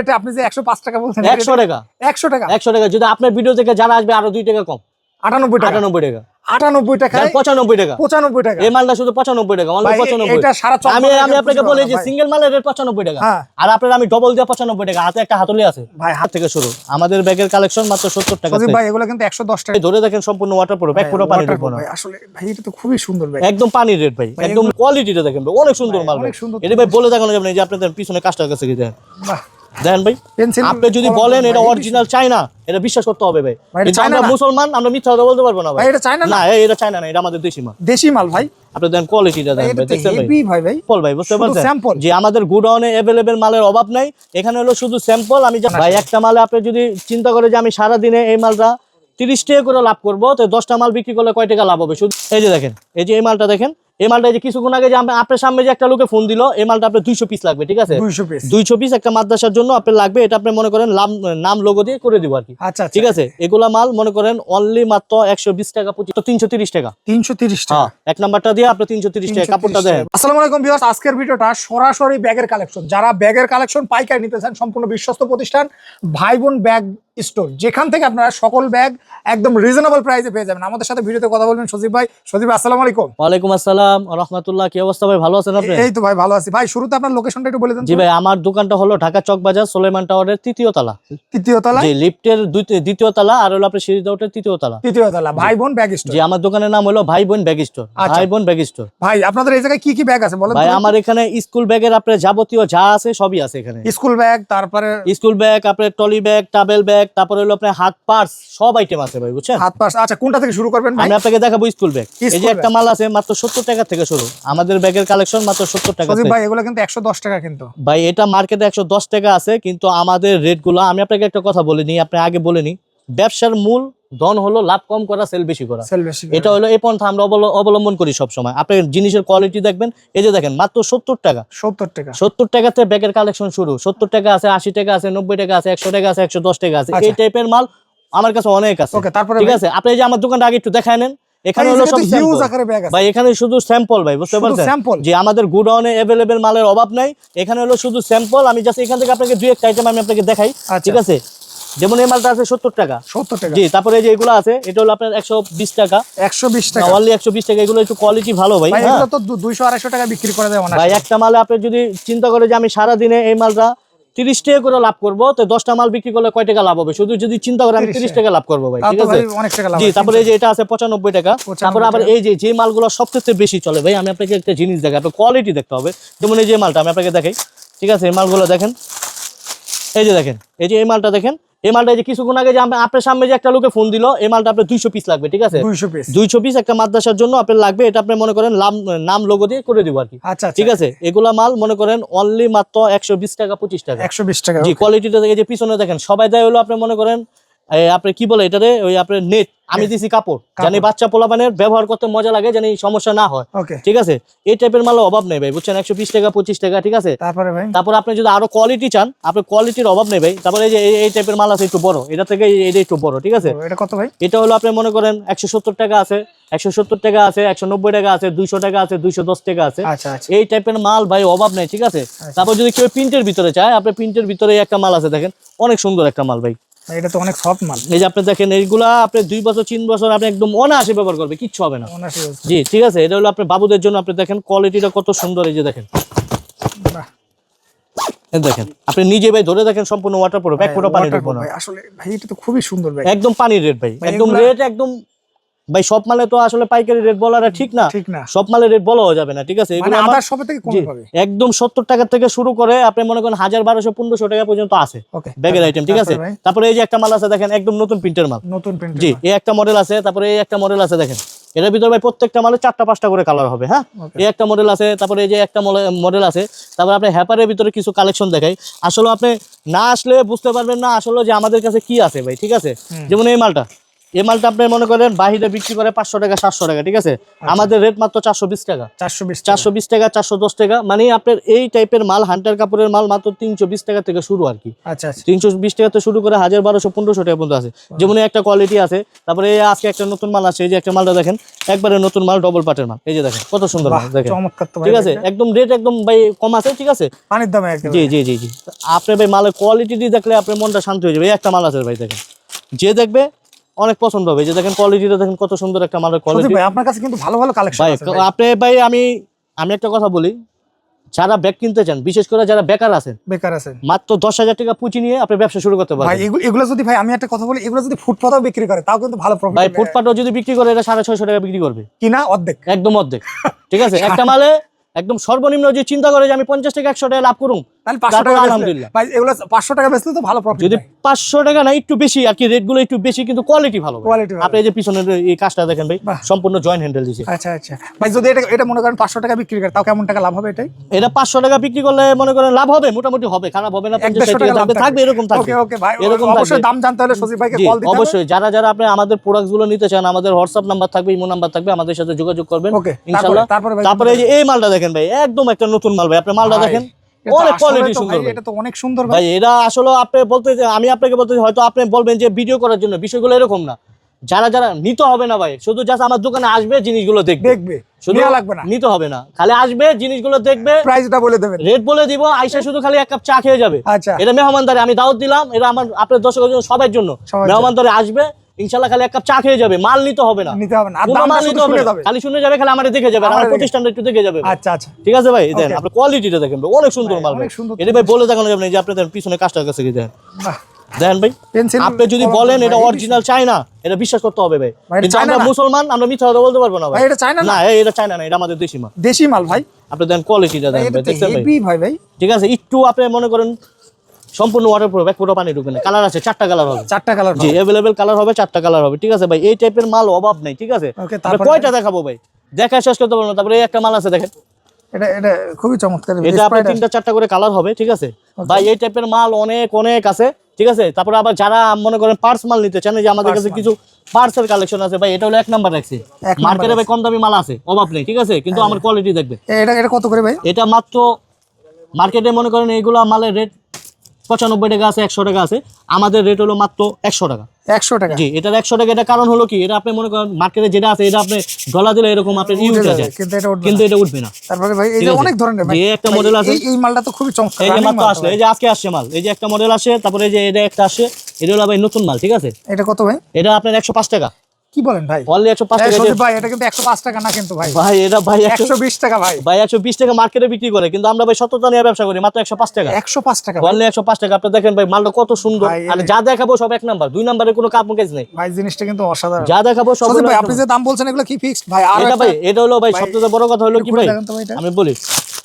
এটা আপনি যে 105 টাকা বলছেন 100 টাকা 100 টাকা 100 টাকা যদি আপনার ভিডিও থেকে যারা আসবে আরো 2 টাকা কম 98 টাকা 98 টাকা 98 টাকা 95 টাকা 95 টাকা এই মালটা শুধু 95 টাকা অনলি 95 এটা সারা আমি আপনাকে বলি যে সিঙ্গেল মালের রেট 95 টাকা আর আপনার আমি ডবল দিয়ে 95 টাকা হাতে একটা হাতলি আছে ভাই হাত থেকে শুরু আমাদের ব্যাগের কালেকশন মাত্র 70 টাকা সজীব ভাই এগুলো কিন্তু 110 টাকা ধরে দেখেন সম্পূর্ণ ওয়াটারপ্রুফ ব্যাগ পুরো পানি ঢুকবো না ভাই আসলে ভাই এটা তো খুবই সুন্দর ভাই একদম পানির রেট ভাই একদম কোয়ালিটিটা দেখেন ভাই অনেক সুন্দর মাল ভাই এটা ভাই বলে দেখানো যাবে না যে আপনাদের পিছনে কাজটার কাছে কি দেখেন বাহ দেখেন ভাই আপনি যদি বলেন এটা অরিজিনাল চায়না এটা বিশ্বাস করতে হবে ভাই আমরা মুসলমান আমরা মিথ্যা কথা বলতে পারবো না ভাই এটা চায়না না এটা চায়না না এটা আমাদের দেশি মাল ভাই আপনি দেখেন কোয়ালিটিটা দেখেন ভাই দেখছেন ভাই ভাই ভাই স্যাম্পল ভাই বুঝতে পারছেন যে আমাদের গোডাউনে अवेलेबल মালের অভাব নাই এখানে হলো শুধু স্যাম্পল আমি ভাই একটা মালে আপনি যদি চিন্তা করে যে আমি সারা দিনে এই মালটা 30 টাকা করে লাভ করব তো 10টা মাল বিক্রি করলে কয় টাকা লাভ হবে শুধু এই যে দেখেন এই যে এই মালটা দেখেন এই মালটা যে কিছুক্ষণ আগে যে আপনার সামনে যে একটা লোকে ফোন দিল এই মালটা আপনার 200 পিস লাগবে ঠিক আছে 200 পিস একটা মাদ্রাসার জন্য আপনার লাগবে এটা আপনি মনে করেন নাম লোগো দিয়ে করে দিব আর কি আচ্ছা ঠিক আছে এগুলা মাল মনে করেন অনলি মাত্র 120 টাকা 330 টাকা 330 টাকা এক নাম্বারটা দিয়ে আপনি 330 টাকা কাপড়টা দেন আসসালামু আলাইকুম ভিউয়ার্স আজকের ভিডিওটা সরাসরি ব্যাগের কালেকশন যারা ব্যাগের কালেকশন পাইকারি নিতে চান সম্পূর্ণ বিশ্বস্ত প্রতিষ্ঠান ভাই বোন ব্যাগ স্টোর যেখান থেকে আপনারা সকল ব্যাগ একদম রিজনেবল প্রাইসে পেয়ে যাবেন আমাদের সাথে ভিডিওতে কথা বলবেন সজীব ভাই আসসালামু আলাইকুম ওয়া আলাইকুম আসসালাম ওয়া রাহমাতুল্লাহ কি অবস্থা ভাই ভালো আছেন আপনি এই তো ভাই ভালো আছি ভাই শুরুতে আপনার লোকেশনটা একটু বলে দেন জি ভাই আমার দোকানটা হলো ঢাকা চক বাজার সুলাইমান টাওয়ারের তৃতীয় তলা জি লিফটের দ্বিতীয় তলা আর হলো আপনার সিঁড়ি দাওটের তৃতীয় তলা ভাই বোন ব্যাগ স্টোর জি আমার দোকানের নাম হলো ভাই বোন ব্যাগ স্টোর ভাই বোন ব্যাগ স্টোর ভাই আপনাদের এই জায়গায় কি কি ব্যাগ আছে বলেন ভাই আমার এখানে স্কুল ব্যাগের আপনার যাবতীয় যা আছে সবই আছে এখানে স্কুল ব্যাগ তারপরে স্কুল ব্যাগ আপনার টলি ব্যাগ টাবেল ব্যাগ তারপরে হলো আপনার হাত পার্স সব আইটেম আছে ভাই বুঝছেন হাত পার্স আচ্ছা কোনটা থেকে শুরু করবেন ভাই আমি আপনাকে দেখাবো স্কুল ব্যাগ এই যে একটা মাল আছে মাত্র 70 টাকা থেকে শুরু আমাদের ব্যাগের কালেকশন মাত্র 70 টাকা সজীব ভাই এগুলো কিন্তু 110 টাকা কিন্তু ভাই এটা মার্কেটে 110 টাকা আছে কিন্তু আমাদের রেটগুলো আমি আপনাকে একটা কথা বলে নিই আপনি আগে বলে নিই ব্যবসার মূল ধন হলো লাভ কম করা সেল বেশি করা এটা হলো এই পন্থা আমরা অবলম্বন করি সব সময় আপনি জিনিসের কোয়ালিটি দেখবেন এই যে দেখেন মাত্র 70 টাকাতে ব্যাগের কালেকশন শুরু 70 টাকা আছে 80 টাকা আছে 90 টাকা আছে 100 টাকা আছে 110 টাকা আছে এই টাইপের মাল আমার কাছে অনেক আছে ঠিক আছে আপনি যে আমার দোকানটা আগে একটু দেখায় নেন এখানে হলো সব হিউজ আকারে ব্যাগ আছে ভাই এখানে শুধু স্যাম্পল ভাই বুঝতে পারছেন যে আমাদের গোডাউনে अवेलेबल মালের অভাব নাই এখানে হলো শুধু স্যাম্পল আমি জাস্ট এখান থেকে আপনাকে দুই একটা আইটেম আমি আপনাকে দেখাই ঠিক আছে যেমন এই মালটা আছে 70 টাকা জি তারপরে যে এগুলো আছে এটা হলো আপনার 120 টাকা অনলি 120 টাকা এগুলো একটু কোয়ালিটি ভালো ভাই এগুলো তো 200 250 টাকা বিক্রি করা যায় অনেক ভাই একটা মালে আপনি যদি চিন্তা করে যে আমি সারা দিনে এই মালটা 30 টাকা করে লাভ করব তো 10টা মাল বিক্রি করলে কয় টাকা লাভ হবে শুধু যদি চিন্তা করে আমি 30 টাকা লাভ করব ভাই ঠিক আছে অনেক টাকা লাভ জি তারপরে এই যে এটা আছে 95 টাকা তারপরে আবার এই যে মালগুলো সবচেয়ে বেশি চলে ভাই আমি আপনাকে একটা জিনিস দেখাই আপনার কোয়ালিটি দেখতে হবে যেমন এই যে মালটা আমি আপনাকে দেখাই ঠিক আছে এই মালগুলো দেখেন এই যে দেখেন এই যে এই মালটা দেখেন এই মালটা যে কিছুক্ষণ আগে যে আপনার সামনে যে একটা লোকে ফোন দিল এই মালটা আপনার 200 পিস লাগবে ঠিক আছে 200 পিস একটা মাদ্রাসার জন্য আপনার লাগবে এটা আপনি মনে করেন নাম লোগো দিয়ে করে দিব আর কি ঠিক আছে এগুলা মাল মনে করেন অনলি মাত্র 120 টাকা 25 টাকা 120 টাকা জি কোয়ালিটিটা দেখে যে পিছনে দেখেন সবাই দেয় হলো আপনি মনে করেন আপনি কি বলে এটারে ওই আপনার নেট আমি দিছি কাপড় জানি বাচ্চা পোলাপানের ব্যবহার করতে মজা লাগে জানি সমস্যা না হয় ঠিক আছে এই টাইপের মাল অভাব নেই ভাই বুঝছেন 120 টাকা 25 টাকা ঠিক আছে তারপর আপনি যদি আরো কোয়ালিটি চান আপনি কোয়ালিটির অভাব নেই ভাই তারপরে এই যে এই টাইপের মাল আছে একটু বড় এটা থেকে এটা একটু বড় ঠিক আছে এটা কত ভাই এটা হলো আপনি মনে করেন 170 টাকা আছে 170 টাকা আছে 190 টাকা আছে 200 টাকা আছে 210 টাকা আছে এই টাইপের মাল ভাই অভাব নেই ঠিক আছে তারপর যদি কেউ প্রিন্টের ভিতরে চায় আপনি প্রিন্টের ভিতরে একটা মাল আছে দেখেন অনেক সুন্দর একটা মাল ভাই এটা তো অনেক সফট মাল এই যে আপনি দেখেন এইগুলা আপনি 2 বছর 3 বছর আপনি একদম অনায়াসে ব্যবহার করবে কিচ্ছু হবে না জি ঠিক আছে এটা হলো আপনার বাবুদের জন্য আপনি দেখেন কোয়ালিটিটা কত সুন্দর এই যে দেখেন বাহ এই দেখেন আপনি নিজে ভাই ধরে দেখেন সম্পূর্ণ ওয়াটারপ্রুফ এক ফোঁটা পানি ঢুকবে না আসলে ভাই এটা তো খুবই সুন্দর ভাই একদম পানির রেট ভাই একদম রেট একদম ভাই সব মালে তো আসলে পাইকারি রেট বলাটা ঠিক না সব মালের রেট বলাও যাবে না ঠিক আছে এগুলো আমার সব থেকে কম পাবে একদম 70 টাকা থেকে শুরু করে আপনি মনে করেন 1000 1200 1500 টাকা পর্যন্ত আছে ব্যাগের আইটেম ঠিক আছে তারপরে এই যে একটা মাল আছে দেখেন একদম নতুন প্রিন্টের মাল জি এই একটা মডেল আছে তারপরে এই একটা মডেল আছে দেখেন এর ভিতরে ভাই প্রত্যেকটা মালে 4টা 5টা করে কালার হবে হ্যাঁ এই একটা মডেল আছে তারপরে এই যে একটা মডেল আছে তারপরে আপনি হ্যাপারের ভিতরে কিছু কালেকশন দেখাই আসলে আপনি না আসলে বুঝতে পারবেন না আসলে যে আমাদের কাছে কি আছে ভাই ঠিক আছে যেমন এই মালটা এই মালটা আপনি মনে করেন বাহিরে বিক্রি করে 500 টাকা 700 টাকা, ঠিক আছে? আমাদের রেট মাত্র 420 টাকা, 420 টাকা 410 টাকা। মানে আপনার এই টাইপের মাল, হান্টার কাপড়ের মাল মাত্র 320 টাকা থেকে শুরু আর কি। আচ্ছা 320 টাকা থেকে শুরু করে 1000 1200 1500 টাকা পর্যন্ত আছে। যেমন একটা কোয়ালিটি আছে। তারপরে এই আজকে একটা নতুন মাল আছে, এই যে একটা মালটা দেখেন, একবারে নতুন মাল, ডবল পাটের মাল। এই যে দেখেন কত সুন্দর মাল, দেখেন চমৎকার তো ভাই, ঠিক আছে? একদম রেট একদম ভাই কম আছে, ঠিক আছে? পানির দামে একদম। জি জি জি জি। আপনি ভাই মালের কোয়ালিটি দেখলে আপনার মনটা শান্ত হয়ে যাবে। এই একটা মাল আছে ভাই, দেখেন, যে দেখবে অনেক পছন্দ হবে। এই যে দেখেন কোয়ালিটিটা দেখেন, কত সুন্দর একটা মালের কোয়ালিটি ভাই। আপনার কাছে কিন্তু ভালো ভালো কালেকশন ভাই। আছে ভাই। আপনি ভাই, আমি একটা কথা বলি, যারা ব্যাগ কিনতে চান, বিশেষ করে যারা বেকার আছেন, মাত্র 10,000 টাকা পুঁজি নিয়ে আপনি ব্যবসা শুরু করতে পারবেন ভাই। এগুলো যদি ভাই, আমি একটা কথা বলি, এগুলো যদি ফুটপাতেও বিক্রি করে তাও কিন্তু ভালো প্রফিট ভাই। ফুটপাতও যদি বিক্রি করে, এটা 650 টাকা বিক্রি করবে, কিনা অর্ধেক, একদম অর্ধেক, ঠিক আছে? একটা মালে একদম সর্বনিম্ন যে চিন্তা করে যে আমি 50 টাকা 100 টাকা লাভ করুম, তাহলে 500 টাকা আলহামদুলিল্লাহ ভাই। এগুলো 500 টাকা বেচলে তো ভালো প্রফিট। যদি 500 টাকা না, একটু বেশি আর কি, রেট গুলো একটু বেশি, কিন্তু কোয়ালিটি ভালো। আপনি এই যে পিছনের এই কাজটা দেখেন ভাই, সম্পূর্ণ জয়েন্ট হ্যান্ডেল দিয়েছে। আচ্ছা ভাই, যদি এটা মনে করেন 500 টাকা বিক্রি করে তাও কেমন টাকা লাভ হবে এটাই? এটা 500 টাকা বিক্রি করলে মনে করেন লাভ হবে, মোটামুটি হবে, খারাপ হবে না, 50 টাকা থাকবে, এরকম থাকবে। ওকে ভাই, এরকম অবশ্যই দাম জানতে হলে সজীব ভাইকে কল দিতে হবে। অবশ্যই যারা যারা আপনি আমাদের প্রোডাক্টস গুলো নিতে চান, আমাদের হোয়াটসঅ্যাপ নাম্বার থাকবে, ইমো নাম্বার থাকবে, আমাদের সাথে যোগাযোগ করবেন ইনশাআল্লাহ। তারপরে এই যে এই মালটা দেখেন ভাই, একদম একটা নতুন মাল ভাই। আপনি মালটা দেখেন, অনেক কোয়ালিটি সুন্দর ভাই। এটা তো অনেক সুন্দর ভাই। এটা আসলে আপনি বলতে, আমি আপনাকে বলতে, হয়তো আপনি বলবেন যে ভিডিও করার জন্য, বিষয়গুলো এরকম না। যারা যারা নিতে হবে না ভাই, শুধু জাস্ট আমার দোকানে আসবে, জিনিসগুলো দেখবে, শুধু লাগবে না, নিতে হবে না, খালি আসবে, জিনিসগুলো দেখবে, প্রাইসটা বলে দেবেন, রেট বলে দিব, আইসা শুধু খালি এক কাপ চা খেয়ে যাবে। আচ্ছা, এটা মেহমানদারি, আমি দাওয়াত দিলাম, এটা আমার আপনার দর্শকের জন্য, সবার জন্য মেহমানদারি আসবে ইনশাআল্লাহ, খালি এক কাপ চা খেয়ে যাবে, মাল নিতে হবে না, আর দামটা শুধু শুনে যাবে, খালি শুনে যাবে, খালি আমারে দেখে যাবে, আমার প্রতিষ্ঠানটা একটু দেখে যাবে। আচ্ছা ঠিক আছে ভাই। দেন আপনি কোয়ালিটিটা দেখেন, অনেক সুন্দর মাল ভাই। এটা ভাই বলে দেখানো যাবে না, যে আপনাদের পিছনে কাজটার কাছে দেখেন, দেখেন ভাই। আপনি যদি বলেন এটা অরিজিনাল চায়না, এটা বিশ্বাস করতে হবে ভাই। কিন্তু আমরা মুসলমান, আমরা মিথ্যা কথা বলতে পারবো না ভাই। এটা চায়না না, এটা চায়না না, এটা আমাদের দেশি মাল ভাই। আপনি দেন কোয়ালিটিটা দেখেন ভাই, দেখছেন ভাই, ঠিক আছে? একটু আপনি মনে করেন সম্পূর্ণ ওয়াটারপ্রুফ, এক ফোঁটা পানি ঢুকবে না। কালার আছে 4টা কালার হবে, 4টা কালার, জি अवेलेबल কালার হবে, 4টা কালার হবে, ঠিক আছে ভাই? এই টাইপের মাল অভাব নাই, ঠিক আছে? কয়টা দেখাবো ভাই, দেখা শেষ করতে পারবো না। তারপরে একটা মাল আছে দেখেন, এটা খুবই চমৎকার, এটা আপনার 3টা 4টা করে কালার হবে, ঠিক আছে ভাই? এই টাইপের মাল অনেক আছে, ঠিক আছে? তারপরে আবার যারা মনে করেন পার্স মাল নিতে চান, যে আমাদের কাছে কিছু পার্সের কালেকশন আছে ভাই। এটা হলো 1 নাম্বার রাখছি মার্কেটে ভাই, কম দামি মাল আছে, অভাব নেই, ঠিক আছে? কিন্তু আমার কোয়ালিটি দেখবে। এটা কত করে ভাই? এটা মাত্র মার্কেটে মনে করেন এইগুলা মালের রেট 95 টাকা আছে, 100 টাকা আছে, আমাদের রেট হলো মাত্র 100 টাকা। 100 টাকা, জি। এটার 100 টাকা, এটা কারণ হলো কি, এটা আপনি মনে করেন মার্কেটে যেটা আছে, এটা আপনি ডলা দিলে এরকম আপনি ইউজ হয়ে যায়, কিন্তু এটা উঠবে না। তারপরে ভাই এই যে অনেক ধরনের ভাই, এই একটা মডেল আছে, এই মালটা তো খুবই চমৎকার। এই যে মাত্র আসলে, এই যে আজকে আসছে মাল, এই যে একটা মডেল আসে, তারপরে এই যে এটা একটা আসে, এটা হলো ভাই নতুন মাল, ঠিক আছে? এটা কত ভাই? এটা আপনার 105 টাকা। কি বলেন ভাই? অনলি 105 টাকা ভাই। এটা কিন্তু 105 টাকা না কিন্তু ভাই, এটা ভাই 120 টাকা ভাই। 120 টাকা মার্কেটে বিক্রি করে, কিন্তু আমরা ভাই সততা নিয়ে ব্যবসা করি, মাত্র 105 টাকা। 105 টাকা অনলি 105 টাকা। আপনি দেখেন ভাই, মালটা কত সুন্দর, আর যা দেখাবো সব 1 নাম্বার, 2 নাম্বারের কোনো কাজ নেই ভাই। জিনিসটা কিন্তু অসাধারণ, যা দেখাবো সব। ভাই আপনি যে দাম বলছেন এগুলো কি ফিক্সড ভাই? আর এটা ভাই, এটা হলো ভাই সবচেয়ে বড় কথা হলো কি ভাই, আমি বলি,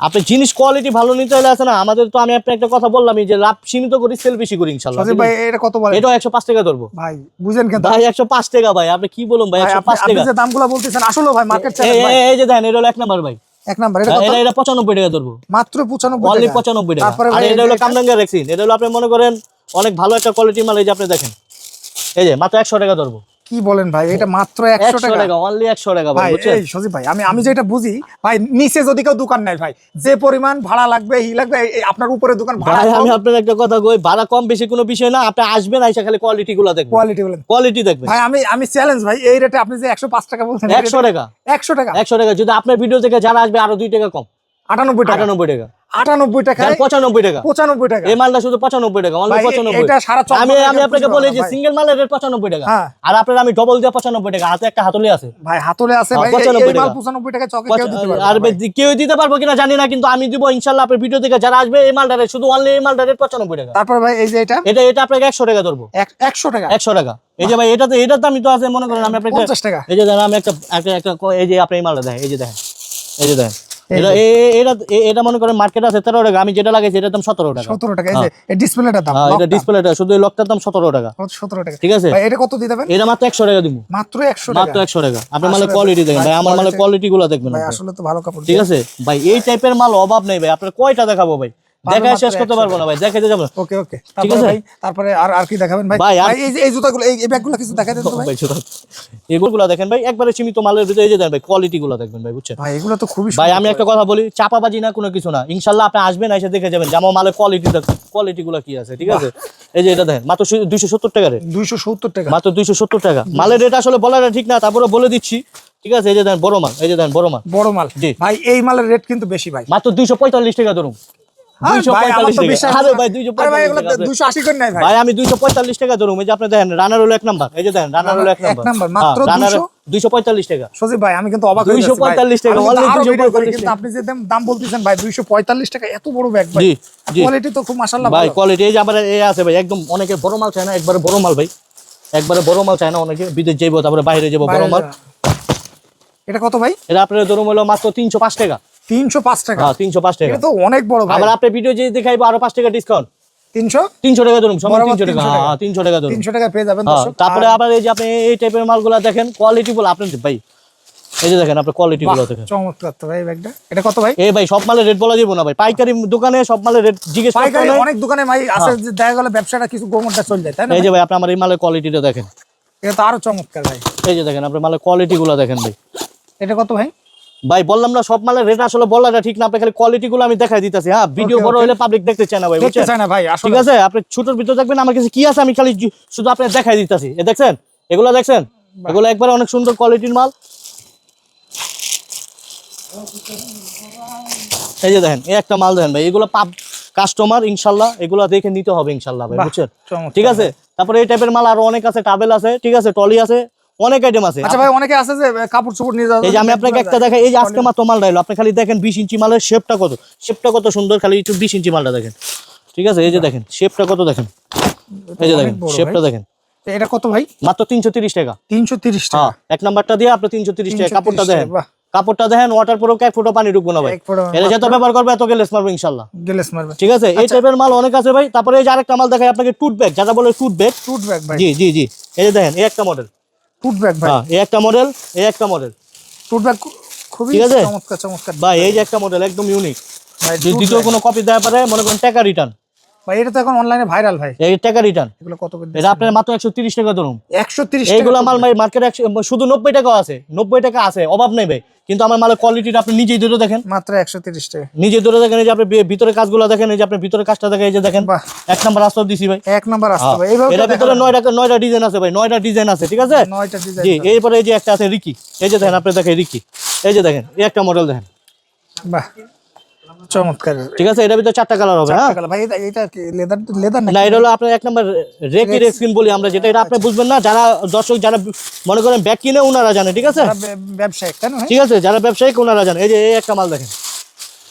আপনি জিনিস কোয়ালিটি ভালো নিতে হলে আছে না, আমাদের তো আমি আপনি একটা কথা বললামই, যে লাভ সীমিত করি, সেল বেশি করি ইনশাআল্লাহ। ভাই এটা কত বলেন? এটা 105 টাকা ধরবো ভাই, বুঝেন কেন ভাই? 105 টাকা ভাই, আপনি কি বলুন ভাই? 105 টাকা। আপনি যে দামগুলো বলতেছেন আসলে ভাই মার্কেট চাই ভাই। এই যে দেখেন, এটা হলো 1 নাম্বার ভাই, 1 নাম্বার। এটা কত? এটা 95 টাকা ধরবো, মাত্র 95 টাকা, অনলি 95 টাকা। আর এটা হলো কামরাঙ্গা রেক্সিন, এটা হলো আপনি মনে করেন অনেক ভালো একটা কোয়ালিটি মাল। এই যে আপনি দেখেন, এই যে মাত্র 100 টাকা ধরবো। কি বলেন ভাই? এটা মাত্র 100 টাকা, অনলি 100 টাকা ভাই। এই সজীব ভাই, আমি যেটা বুঝি ভাই, নিচে যদি কেউ দোকান নাই ভাই, যে পরিমাণ ভাড়া লাগবে লাগবে, আপনার উপরে দোকান ভাড়া। ভাই আমি আপনার একটা কথা কই, ভাড়া কম বেশি কোনো বিষয় না, আপনি আসবেন, আইসা খালি কোয়ালিটি গুলো দেখবেন, কোয়ালিটি দেখবেন ভাই। আমি চ্যালেঞ্জ ভাই, এই রেটে আপনি যে 105 টাকা বলছেন, 100 টাকা, 100 টাকা, 100 টাকা। যদি আপনার ভিডিও থেকে যারা আসবে, আরো 2 টাকা কম, 98 টাকা, 98 টাকা, 98 টাকা, 95 টাকা, 95 টাকা। এই মালটা শুধু 95 টাকা, অনলি 95। এটা সারা চক আমি আপনাকে বলি যে সিঙ্গেল মালের রেট 95 টাকা, আর আপনার আমি ডবল দিয়ে 95 টাকা। হাতে একটা হাতলে আছে ভাই, হাতলে আছে ভাই, এই মাল 95 টাকা চকে কেউ দিতে পারবে? আর কেউ দিতে পারবো কিনা জানি না, কিন্তু আমি দিব ইনশাআল্লাহ। আপনার ভিডিও থেকে যারা আসবে, এই মালটা শুধু অনলি এই মালটা রেট 95 টাকা। তারপর ভাই এই যে এটা আপনাকে 100 টাকা ধরবো, 100 টাকা, 100 টাকা। এই যে ভাই, এটার দামই তো আছে, মনে করেন আমি আপনাকে 50 টাকা। এই যে দেখেন, আমি একটা এই যে আপনি এই মালটা দেখেন, এই যে দেখেন, এই যে দেখেন, এটা মনে করেন মার্কেট আছে 13 টাকা, আমি যেটা লাগাইছি এটার দাম 17 টাকা। 17 টাকা। এই যে এই ডিসপ্লেটার দাম, এটা ডিসপ্লেটা শুধু এই লকটার দাম 17 টাকা, 17 টাকা, ঠিক আছে ভাই? এটা কত দিতে দেবেন? এটা মাত্র 100 টাকা দিব, মাত্র 100 টাকা, মাত্র 100 টাকা। আপনি মালের কোয়ালিটি দেখেন ভাই, আমার মালের কোয়ালিটি গুলো দেখবেন ভাই, আসলে তো ভালো কাপড়, ঠিক আছে ভাই? এই টাইপের মাল অভাব নেই ভাই। আপনার কয়টা দেখাবো ভাই? দেখায় শেষ করতে পারবো না ভাই, দেখাইতে যাবো না। ওকে ওকে, ঠিক আছে ভাই। তারপরে আর কি দেখাবেন ভাই? ভাই ভাই এই জুতাগুলো, এই ব্যাগগুলো কিছু দেখাই দেন তো ভাই। এগুলো দেখেন ভাই, একবারে সীমিত মালের ভিতরে এই যে দেখেন ভাই, কোয়ালিটি গুলো দেখবেন ভাই, বুঝছেন ভাই এগুলো তো খুবই ভাই। সুন্দর আমি একটা কথা বলি, চাপাবাজি না কোনো কিছু না, ইনশাল্লাহ আপনি আসবেন, এসে দেখে যাবেন যে আমার মালের কোয়ালিটি গুলো কি আছে, ঠিক আছে। এই যে এটা দেখেন, মাত্র 270 টাকা রে, 270 টাকা মাত্র 270 টাকা। মালের রেট আসলে বলাটা ঠিক না, তারপরে বলে দিচ্ছি, ঠিক আছে। এই যে দেখেন বড় মাল, এই যে দেখেন বড় মাল, বড় মাল। জি ভাই এই মালের রেট কিন্তু বেশি ভাই, মাত্র 245 টাকা ধরুন, 245 টাকা। আরে ভাই 245 টাকা, 280 করে নাই ভাই। ভাই আমি 245 টাকা ধরুন। এই যে আপনি দেখেন রানার হলো 1 নাম্বার, এই যে দেখেন রানার হলো 1 এক নাম্বার, মাত্র 245 টাকা। সজীব ভাই আমি কিন্তু অবাক হয়ে যাচ্ছি ভাই। 245 টাকা, আমি only কিন্তু আরো ভিডিও করি, 245 কিন্তু আপনি যে দাম বলতেছেন ভাই 245 টাকা, এত বড় ব্যাগ ভাই। জি জি কোয়ালিটি তো খুব মাশাআল্লাহ ভাই, ভালো। কোয়ালিটি এই যে আবার এই আছে ভাই, একদম অনেকে বড় মাল চায় না, একবারে বড় মাল ভাই, একবারে বড় মাল চায় না অনেকে, বিদেশ যাইবো তারপরে বাইরে যাবো, বড় মাল। এটা কত ভাই? এটা আপনার ধরুন হলো মাত্র 305 টাকা। 305 টাকা? হ্যাঁ 305 টাকা, এটা তো অনেক বড় ভাই। আবার আপনি ভিডিও যে দেখাইবো আরো 5 টাকা ডিসকাউন্ট, 300 টাকা ধরুন, সমান বরাবর 300 টাকা। 300 টাকা। হ্যাঁ 300 টাকা ধরুন, 300 টাকা পেয়ে যাবেন হ্যাঁ। দর্শক। তারপরে আবার এই যে আপনি এই টাইপের মালগুলো দেখেন, কোয়ালিটি বলে আপনি ভাই, এই যে দেখেন আপনার কোয়ালিটি গুলো দেখেন, চমৎকার তো ভাই এই ব্যাগটা। এটা কত ভাই? এই ভাই সব মালের রেট বলা যাবে না ভাই, পাইকারি দোকানে সব মালের রেট জিজ্ঞেস করতে পাইকারি হয়। অনেক দোকানে ভাই আছে যে দেখা গেল ব্যবসাটা কিছু গোমরটা চলে যায়, তাই না? এই যে ভাই আপনি আমার এই মালের কোয়ালিটিটা দেখেন, এটা তো আরো চমৎকার ভাই। এই যে দেখেন আপনার মালের কোয়ালিটি গুলো দেখেন ভাই। এটা কত ভাই? ভাই বললাম না সব মালের রেট আসলে বলাটা ঠিক না, আপনি খালি কোয়ালিটি গুলো আমি দেখাই দিতেছি। হ্যাঁ ভিডিও বড় হলে পাবলিক দেখতে চায় না ভাই, দেখতে বুঝছেন? চায় না ভাই আসলে। ঠিক আছে, আপনি ছোটর ভিতর দেখবেন আমার কাছে কি আছে, আমি খালি শুধু আপনাকে দেখাই দিতেছি। এ দেখছেন এগুলো, দেখছেন এগুলো একবারে অনেক সুন্দর কোয়ালিটির মাল। এই যে দেখেন এই একটা মাল দেখেন ভাই, এগুলো কাস্টমার ইনশাল্লাহ এগুলো দেখে নিতে হবে ইনশাল্লাহ ভাই, বুঝছেন? চমৎকার ঠিক আছে। তারপরে এই টাইপের মাল আরো অনেক আছে, টাবেল আছে, ঠিক আছে, টলি আছে, অনেক আইটেম আছে। আচ্ছা ভাই অনেকে আছে যে কাপড় চোপড় নিয়ে যাওয়া, এই যে আমি আপনাকে একটা দেখাই, এই যে আজকে মাত্র মাল ডাইলো, আপনি খালি দেখেন 20 ইঞ্চি মালের শেপটা কত সুন্দর, খালি একটু 20 ইঞ্চি মালটা দেখেন, ঠিক আছে। এই যে দেখেন শেপটা কত দেখেন, এই যে দেখেন শেপটা দেখেন। এটা কত ভাই? মাত্র 330 টাকা। 330 টাকা? হ্যাঁ এক নাম্বারটা দিয়ে আপনি 330 টাকা। কাপড়টা 330 দেখেন, বাহ। কাপড়টা দেখেন, ওয়াটার প্রুফ, এক ফুটো পানি ঢুকবো না ভাই। এটা যত ব্যবহার করবে এত গ্লেস মারবে ইনশাআল্লাহ, গ্লেস মারবে, ঠিক আছে। এই টাইপের মাল অনেক আছে ভাই। তারপরে এই যে আরেকটা মাল দেখাই আপনাকে, টুট ব্যাগ, যারা বলে টুট ব্যাগ। টুট ব্যাগ ভাই? জি জি জি, এই যে দেখেন এই একটা মডেল টুট ব্যাগ ভাই? হ্যাঁ এই একটা মডেল, এই একটা মডেল টুট ব্যাগ খুবই ঠিক আছে। চমৎকার চমৎকার ভাই এই যে একটা মডেল একদম ইউনিক, ভাই। যে দ্বিতীয় কোনো কপি দেওয়া পারে, মনে করেন টাকা রিটার্ন, ভাই এটা তো এখন অনলাইনে ভাইরাল ভাই। এই টাকা রিটার্ন, এগুলো কত করে? এটা আপনার মাত্র 130 টাকা ধরুন। 130 টাকা? এইগুলা মাল ভাই মার্কেটে শুধু 90 টাকা আছে, 90 টাকা আছে, অভাব নেই ভাই। কিন্তু আমার মালের কোয়ালিটিটা আপনি নিজেই ধরে দেখেন, মাত্র 130 টাকা? নিজে ধরে দেখেন। এই যে আপনি ভিতরে কাজগুলো দেখেন, এই যে আপনি ভিতরে কাজটা দেখেন, এই যে দেখেন বাহ। এক নাম্বার আস্তর দিছি ভাই, এক নাম্বার আসতে ভাই। এইভাবে এর ভিতরে 9টা ডিজাইন আছে ভাই, 9টা ডিজাইন আছে, ঠিক আছে। 9টা ডিজাইন। জি এরপরে এই যে একটা আছে রিকি, এই যে দেখেন আপনি দেখেন রিকি, এই যে দেখেন এই একটা মডেল দেখেন, বাহ চমৎকার। ঠিক আছে। এটার ভিতরে 4টা কালার হবে। হ্যাঁ ভাই এটা কি লেদার? লেদার না, এটা হলো আপনার এক নাম্বার রেকি স্ক্রিন বলি আমরা, যেটা এটা আপনি বুঝবেন না, যারা দর্শক যারা মনে করেন ব্যাগ কিনে ওনারা জানে, ঠিক আছে। ব্যবসায়িক তাই না ভাই? ঠিক আছে, যারা ব্যবসায়িক ওনারা জানে। এই যে এই একটা মাল দেখেন,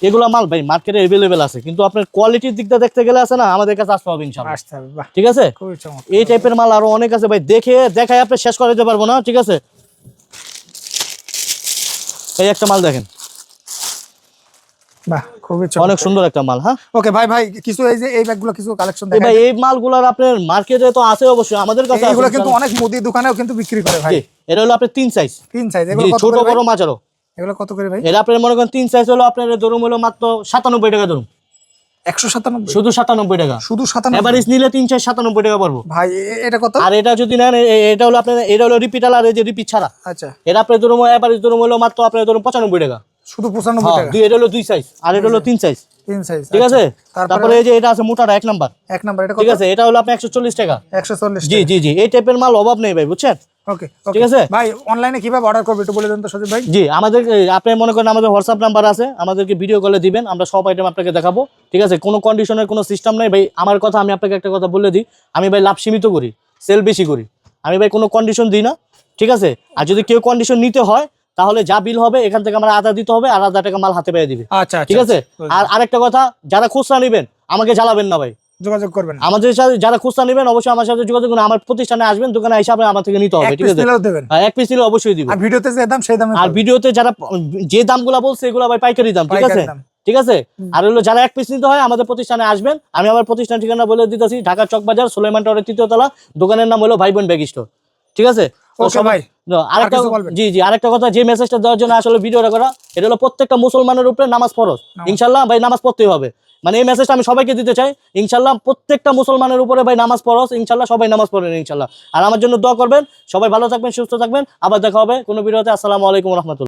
এগুলা মাল ভাই মার্কেটে अवेलेबल আছে, কিন্তু আপনার কোয়ালিটির দিকটা দেখতে গেলে আছে না, আমাদের কাছে আসতে হবে ইনশাআল্লাহ, আসতে হবে। বাহ ঠিক আছে। খুবই চমৎকার। এই টাইপের মাল আরো অনেক আছে ভাই, দেখাই আপনি শেষ করে দিতে পারবো না, ঠিক আছে। এই একটা মাল দেখেন, বাহ খুবই অনেক চমৎকার। সুন্দর একটা মাল। হ্যাঁ ওকে ভাই ভাই কিছু এই যে এই ব্যাগগুলো কিছু কালেকশন এই দেখাই। ভাই এই মালগুলার আপনার মার্কেটে তো আছে অবশ্যই, আমাদের কাছে আছে এগুলো কিন্তু অনেক মুদি দোকানেও কিন্তু বিক্রি করে ভাই। জি, এটা হলো আপনার 3 সাইজ, 3 সাইজ। এগুলো কত ছোট করে ভাই? বড় মাঝারো। এগুলো কত করে ভাই? এটা আপনার মনে করেন 3 সাইজ হলো আপনার ধরুন হলো মাত্র 97 টাকা ধরুন, 197? শুধু 97 টাকা। শুধু 97? এভারেজ নিলে 3 সাইজ 97 টাকা পারবো ভাই এটা কত? আর এটা যদি নেন এটা হলো আপনার, এটা হলো রিপিটাল, আর এই যে রিপিট ছাড়া, আচ্ছা এটা আপনার ধরুন এভারেজ ধরুন হলো মাত্র আপনার ধরুন 95 টাকা। শুধু 95 হ্যাঁ টাকা? এটা হলো 2 সাইজ, আর এটা হলো 3 সাইজ, 3 সাইজ ঠিক আছে। তারপরে তারপরে এই যে এটা আছে মোটাটা 1 নাম্বার, 1 নাম্বার এটা কত? ঠিক আছে। এটা হলো আপনার 140 টাকা। 140 জি জি জি, এই টাইপের মাল অভাব নেই ভাই, বুঝছেন? ওকে ঠিক আছে। ভাই অনলাইনে কিভাবে অর্ডার করবে একটু বলে দেন তো সজীব ভাই। জি আমাদের আপনি মনে করেন আমাদের হোয়াটসঅ্যাপ নাম্বার আছে, আমাদেরকে ভিডিও কলে দিবেন, আমরা সব আইটেম আপনাকে দেখাবো, ঠিক আছে। কোনো কন্ডিশনের কোনো সিস্টেম নাই ভাই। আমার কথা আমি আপনাকে একটা কথা বলে দিই, আমি ভাই লাভ সীমিত করি, সেল বেশি করি, আমি ভাই কোনো কন্ডিশন দিই না, ঠিক আছে। আর যদি কেউ কন্ডিশন নিতে হয় তাহলে যা বিল হবে এখান থেকে আমরা আধা দিতে হবে, আর 1000 টাকা মাল হাতে পেয়ে দিবে, আচ্ছা ঠিক আছে। আর আরেকটা কথা, যারা খুচরা নেবেন আমাকে জ্বালাবেন না ভাই, যোগাযোগ করবেন। আমাদের সাথে যারা খুচরা নেবেন অবশ্যই আমার সাথে যোগাযোগ করুন, আমার প্রতিষ্ঠানে আসবেন, দোকানে হিসাবে আমার থেকে নিতে হবে, ঠিক আছে। দেবেন? হ্যাঁ 1 পিস নিলে অবশ্যই দিব। আর ভিডিওতে যে দাম সেই দামে, আর ভিডিওতে যারা যে দামগুলো বলছে এগুলো ভাই পাইকারি দাম, ঠিক আছে, ঠিক আছে। আর হলো যারা 1 পিস নিতে হয় আমাদের প্রতিষ্ঠানে আসবেন, আমি আমার প্রতিষ্ঠান ঠিকানা বলে দিতেছি, ঢাকা চকবাজার সুলাইমান টাওয়ারের 3য় তলা, দোকানের নাম হলো ভাই বোন ব্যাগ স্টোর, ঠিক আছে। ওকে ভাই আরেকটা জি জি আরেকটা কথা, যে মেসেজটা দেওয়ার জন্য আসলে ভিডিওটা করা, এটা হলো প্রত্যেকটা মুসলমানের উপরে নামাজ ফরজ, ইনশাআল্লাহ ভাই নামাজ পড়তেই হবে। মানে এই মেসেজটা আমি সবাইকে দিতে চাই। ইনশাল্লাহ প্রত্যেকটা মুসলমানের উপরে ভাই নামাজ পড়স, ইনশাল্লাহ সবাই নামাজ পড়েন ইনশাল্লাহ। আর আমার জন্য দোয়া করবেন, সবাই ভালো থাকবেন, সুস্থ থাকবেন। আবার দেখা হবে কোনো ভিডিওতে। আসসালামু আলাইকুম রহমতুল্লাহ।